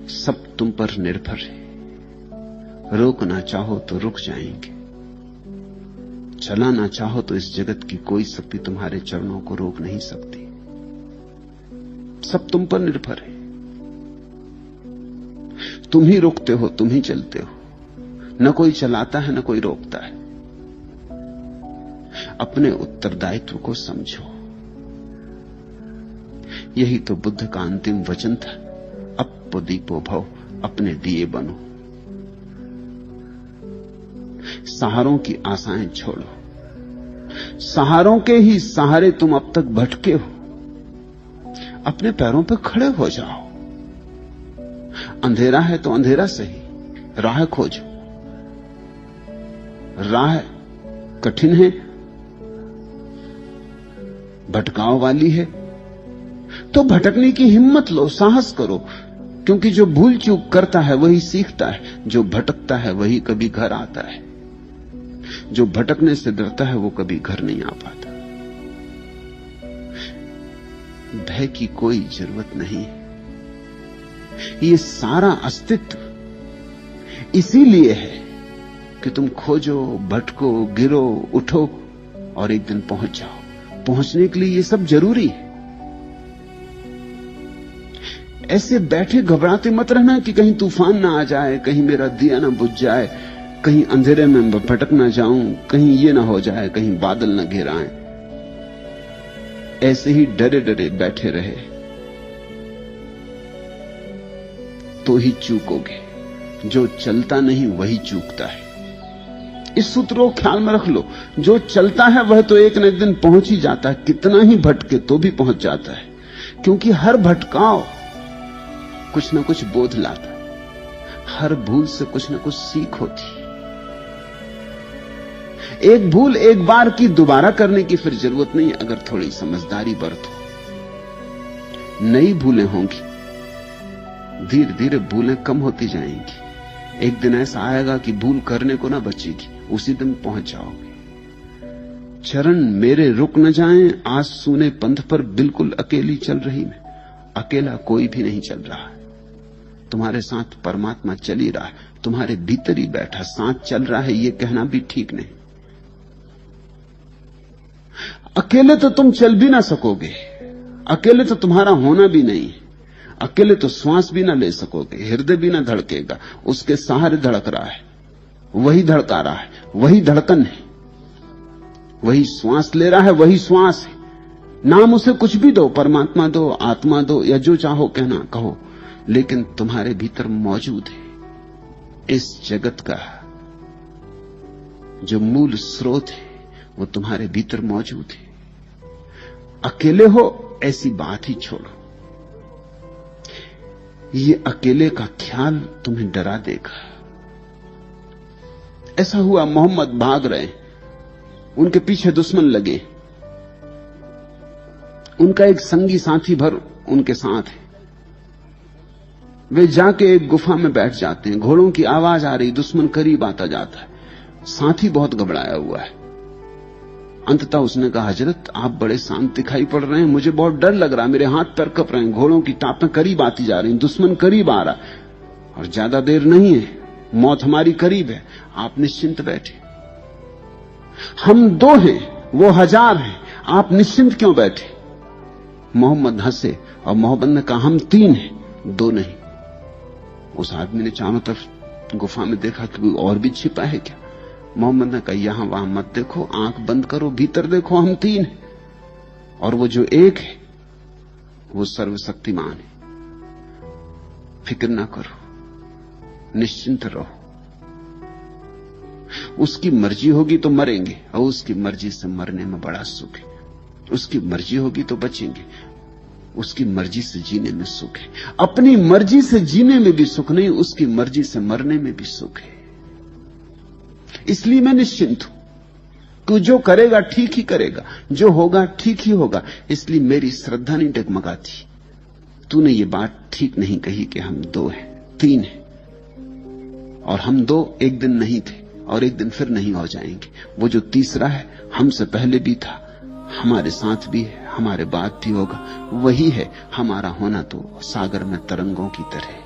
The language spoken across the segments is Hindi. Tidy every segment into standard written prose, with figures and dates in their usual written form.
सब तुम पर निर्भर है। रोकना चाहो तो रुक जाएंगे, चलाना चाहो तो इस जगत की कोई शक्ति तुम्हारे चरणों को रोक नहीं सकती। सब तुम पर निर्भर है। तुम ही रुकते हो, तुम ही चलते हो। न कोई चलाता है, न कोई रोकता है। अपने उत्तरदायित्व को समझो। यही तो बुद्ध का अंतिम वचन था, अपो दीपो भव, अपने दिए बनो। सहारों की आशाएं छोड़ो। सहारों के ही सहारे तुम अब तक भटके हो। अपने पैरों पर खड़े हो जाओ। अंधेरा है तो अंधेरा सही, राह खोजो। राह कठिन है, भटकाव वाली है, तो भटकने की हिम्मत लो, साहस करो। क्योंकि जो भूल चूक करता है वही सीखता है, जो भटकता है वही कभी घर आता है। जो भटकने से डरता है वो कभी घर नहीं आ पाता। भय की कोई जरूरत नहीं है। ये सारा अस्तित्व इसीलिए है कि तुम खोजो, भटको, गिरो, उठो और एक दिन पहुंच जाओ। पहुंचने के लिए ये सब जरूरी है। ऐसे बैठे घबराते मत रहना कि कहीं तूफान ना आ जाए, कहीं मेरा दिया ना बुझ जाए, कहीं अंधेरे में भटक ना जाऊं, कहीं ये ना हो जाए, कहीं बादल ना घिर आए। ऐसे ही डरे डरे बैठे रहे तो ही चूकोगे। जो चलता नहीं वही चूकता है। इस सूत्र को ख्याल में रख लो। जो चलता है वह तो एक न एक दिन पहुंच ही जाता है, कितना ही भटके तो भी पहुंच जाता है। क्योंकि हर भटकाव कुछ न कुछ बोध लाता, हर भूल से कुछ न कुछ सीख होती। एक भूल एक बार की दोबारा करने की फिर जरूरत नहीं, अगर थोड़ी समझदारी बरतो। नई भूलें होंगी, धीरे धीरे भूलें कम होती जाएंगी। एक दिन ऐसा आएगा कि भूल करने को ना बचेगी, उसी दिन पहुंच जाओगे। चरण मेरे रुक न जाएं, आज सूने पंथ पर बिल्कुल अकेली चल रही मैं। अकेला कोई भी नहीं चल रहा है, तुम्हारे साथ परमात्मा चल ही रहा है, तुम्हारे भीतर ही बैठा साथ चल रहा है। यह कहना भी ठीक नहीं। अकेले तो तुम चल भी ना सकोगे, अकेले तो तुम्हारा होना भी नहीं, अकेले तो श्वास भी ना ले सकोगे, हृदय भी ना धड़केगा। उसके सहारे धड़क रहा है, वही धड़का रहा है, वही धड़कन है, वही श्वास ले रहा है, वही श्वास है। नाम उसे कुछ भी दो, परमात्मा दो, आत्मा दो, या जो चाहो कहना कहो, लेकिन तुम्हारे भीतर मौजूद है। इस जगत का जो मूल स्रोत है वो तुम्हारे भीतर मौजूद है। अकेले हो ऐसी बात ही छोड़ो। ये अकेले का ख्याल तुम्हें डरा देगा। ऐसा हुआ, मोहम्मद भाग रहे, उनके पीछे दुश्मन लगे, उनका एक संगी साथी भर उनके साथ है। वे जाके एक गुफा में बैठ जाते हैं। घोड़ों की आवाज आ रही, दुश्मन करीब आता जाता है। साथी बहुत घबराया हुआ है। अंततः उसने कहा, हजरत आप बड़े शांत दिखाई पड़ रहे हैं, मुझे बहुत डर लग रहा है, मेरे हाथ पैर कप रहे हैं, घोड़ों की टापें करीब आती जा रही, दुश्मन करीब आ रहा और ज्यादा देर नहीं है, मौत हमारी करीब है, आप निश्चिंत बैठे। हम 2 हैं, वो 1000 हैं, आप निश्चिंत क्यों बैठे? मोहम्मद हंसे और मोहम्मद ने कहा, हम 3 हैं, 2 नहीं। उस आदमी ने चारों तरफ गुफा में देखा कि कोई और भी छिपा है क्या। मोहम्मद ने कहा, यहां वहां मत देखो, आंख बंद करो, भीतर देखो, हम 3 हैं और वो जो एक है वो सर्वशक्तिमान है। फिक्र ना करो, निश्चिंत रहो। उसकी मर्जी होगी तो मरेंगे और उसकी मर्जी से मरने में बड़ा सुख है। उसकी मर्जी होगी तो बचेंगे, उसकी मर्जी से जीने में सुख है। अपनी मर्जी से जीने में भी सुख नहीं, उसकी मर्जी से मरने में भी सुख है। इसलिए मैं निश्चिंत हूं कि जो करेगा ठीक ही करेगा, जो होगा ठीक ही होगा। इसलिए मेरी श्रद्धा नहीं डगमगाती। तूने ये बात ठीक नहीं कही कि हम 2 हैं, 3 हैं, और हम 2 एक दिन नहीं थे और एक दिन फिर नहीं हो जाएंगे। वो जो तीसरा है हमसे पहले भी था, हमारे साथ भी है, हमारे बाद भी होगा। वही है हमारा होना तो सागर में तरंगों की तरह।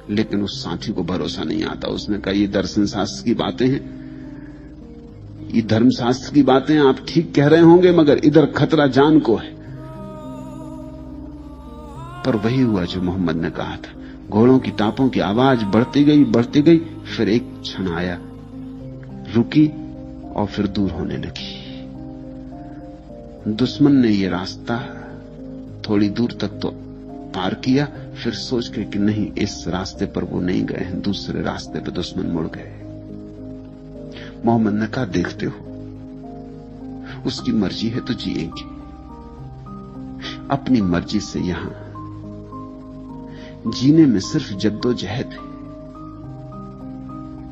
लेकिन उस साथी को भरोसा नहीं आता। उसने कहा ये दर्शन शास्त्र की बातें हैं, ये धर्मशास्त्र की बातें, आप ठीक कह रहे होंगे, मगर इधर खतरा जान को है। पर वही हुआ जो मोहम्मद ने कहा था। घोड़ों की टापों की आवाज बढ़ती गई, फिर एक क्षण आया, रुकी और फिर दूर होने लगी। दुश्मन ने यह रास्ता थोड़ी दूर तक तो पार किया, फिर सोच के कि नहीं, इस रास्ते पर वो नहीं गए हैं, दूसरे रास्ते पर दुश्मन मुड़ गए। मोहम्मद ने कहा देखते हो, उसकी मर्जी है तो जिएंगे, अपनी मर्जी से यहां जीने में सिर्फ जद्दोजहद है,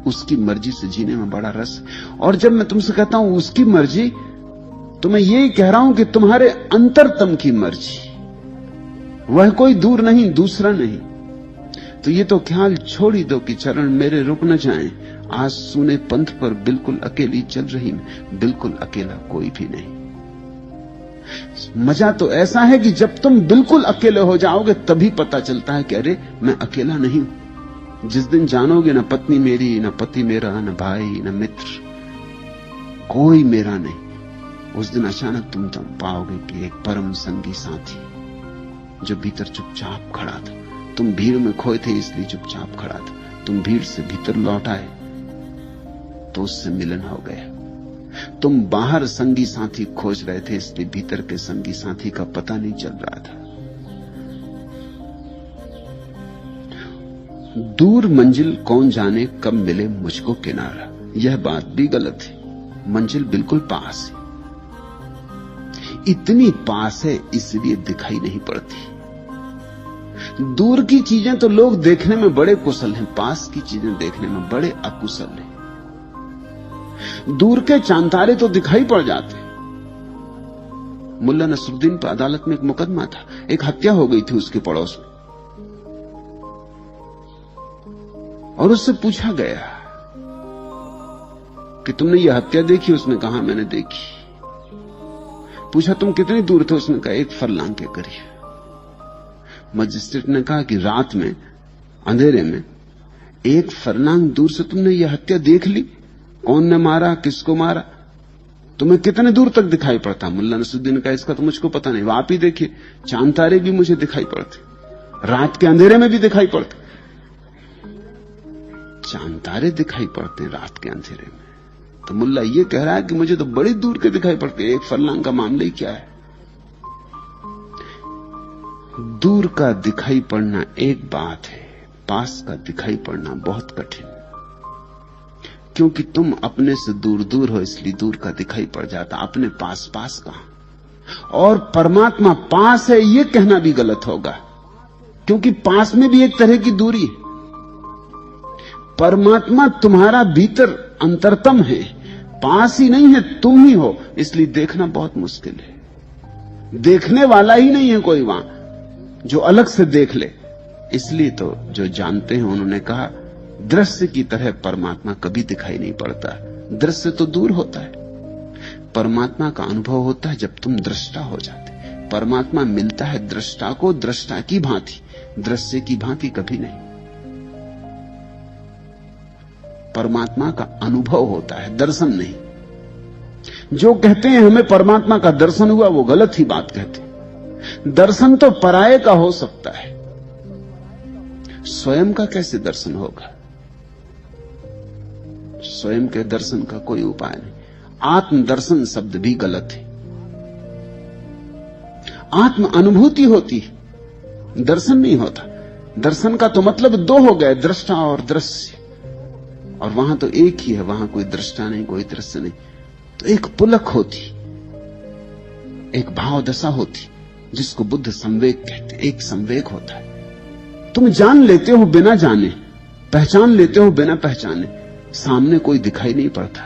उसकी मर्जी से जीने में बड़ा रस है। और जब मैं तुमसे कहता हूं उसकी मर्जी, तो मैं यही कह रहा हूं कि तुम्हारे अंतरतम की मर्जी, वह कोई दूर नहीं, दूसरा नहीं। तो ये तो ख्याल छोड़ ही दो कि चरण मेरे रुक न जाएं, आज सुने पंथ पर बिल्कुल अकेली चल रही मैं, बिल्कुल अकेला कोई भी नहीं। मजा तो ऐसा है कि जब तुम बिल्कुल अकेले हो जाओगे तभी पता चलता है कि अरे मैं अकेला नहीं हूं। जिस दिन जानोगे, न पत्नी मेरी, न पति मेरा, न भाई, न मित्र, कोई मेरा नहीं, उस दिन अचानक तुम पाओगे कि एक परम संगी साथी जो भीतर चुपचाप खड़ा था। तुम भीड़ में खोए थे इसलिए चुपचाप खड़ा था, तुम भीड़ से भीतर लौट आए तो उससे मिलन हो गया। तुम बाहर संगी साथी खोज रहे थे इसलिए भीतर के संगी साथी का पता नहीं चल रहा था। दूर मंजिल कौन जाने कब मिले मुझको किनारा, यह बात भी गलत है। मंजिल बिल्कुल पास है, इतनी पास है इसलिए दिखाई नहीं पड़ती। दूर की चीजें तो लोग देखने में बड़े कुशल हैं, पास की चीजें देखने में बड़े अकुशल हैं। दूर के चांतारे तो दिखाई पड़ जाते। मुल्ला नसरुद्दीन पर अदालत में एक मुकदमा था, एक हत्या हो गई थी उसके पड़ोस में, और उससे पूछा गया कि तुमने यह हत्या देखी? उसने कहा मैंने देखी। पूछा तुम कितनी दूर थे? उसने कहा 1 फरलांग के करीब। मजिस्ट्रेट ने कहा कि रात में अंधेरे में 1 फरलांग दूर से तुमने यह हत्या देख ली? कौन ने मारा, किसको मारा, तुम्हें कितने दूर तक दिखाई पड़ता? मुल्ला नसरुद्दीन ने कहा इसका तो मुझको पता नहीं, आप ही देखिए, चांद तारे भी मुझे दिखाई पड़ते, रात के अंधेरे में भी दिखाई पड़ते। चांद तारे दिखाई पड़ते रात के अंधेरे में, तो मुल्ला ये कह रहा है कि मुझे तो बड़ी दूर के दिखाई पड़ते, 1 फरलांग का मामला ही क्या है। दूर का दिखाई पड़ना एक बात है, पास का दिखाई पड़ना बहुत कठिन, क्योंकि तुम अपने से दूर दूर हो इसलिए दूर का दिखाई पड़ जाता, अपने पास पास कहां। और परमात्मा पास है यह कहना भी गलत होगा, क्योंकि पास में भी एक तरह की दूरी है। परमात्मा तुम्हारा भीतर अंतरतम है, पास ही नहीं है, तुम ही हो, इसलिए देखना बहुत मुश्किल है। देखने वाला ही नहीं है कोई वहां जो अलग से देख ले। इसलिए तो जो जानते हैं उन्होंने कहा दृश्य की तरह परमात्मा कभी दिखाई नहीं पड़ता, दृश्य तो दूर होता है, परमात्मा का अनुभव होता है जब तुम दृष्टा हो जाते। परमात्मा मिलता है दृष्टा को दृष्टा की भांति, दृश्य की भांति कभी नहीं। परमात्मा का अनुभव होता है, दर्शन नहीं। जो कहते हैं हमें परमात्मा का दर्शन हुआ वो गलत ही बात कहते हैं। दर्शन तो पराये का हो सकता है, स्वयं का कैसे दर्शन होगा? स्वयं के दर्शन का कोई उपाय नहीं। आत्मदर्शन शब्द भी गलत है। आत्म अनुभूति होती है, दर्शन नहीं होता। दर्शन का तो मतलब 2 हो गए, दृष्टा और दृश्य, और वहां तो एक ही है, वहां कोई दृष्टा नहीं, कोई दृश्य नहीं। तो एक पुलक होती, एक भाव दशा होती जिसको बुद्ध संवेग कहते, एक संवेग होता है। तुम जान लेते हो बिना जाने, पहचान लेते हो बिना पहचाने, सामने कोई दिखाई नहीं पड़ता।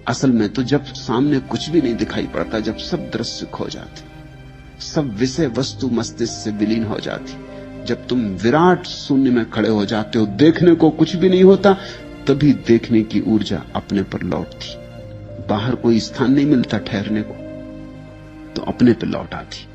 असल में तो जब सामने कुछ भी नहीं दिखाई पड़ता, जब सब दृश्य खो जाते, सब विषय वस्तु मस्तिष्क से विलीन हो जाती, जब तुम विराट शून्य में खड़े हो जाते हो, देखने को कुछ भी नहीं होता, तभी देखने की ऊर्जा अपने पर लौटती। बाहर कोई स्थान नहीं मिलता ठहरने को, तो अपने पर लौट आती।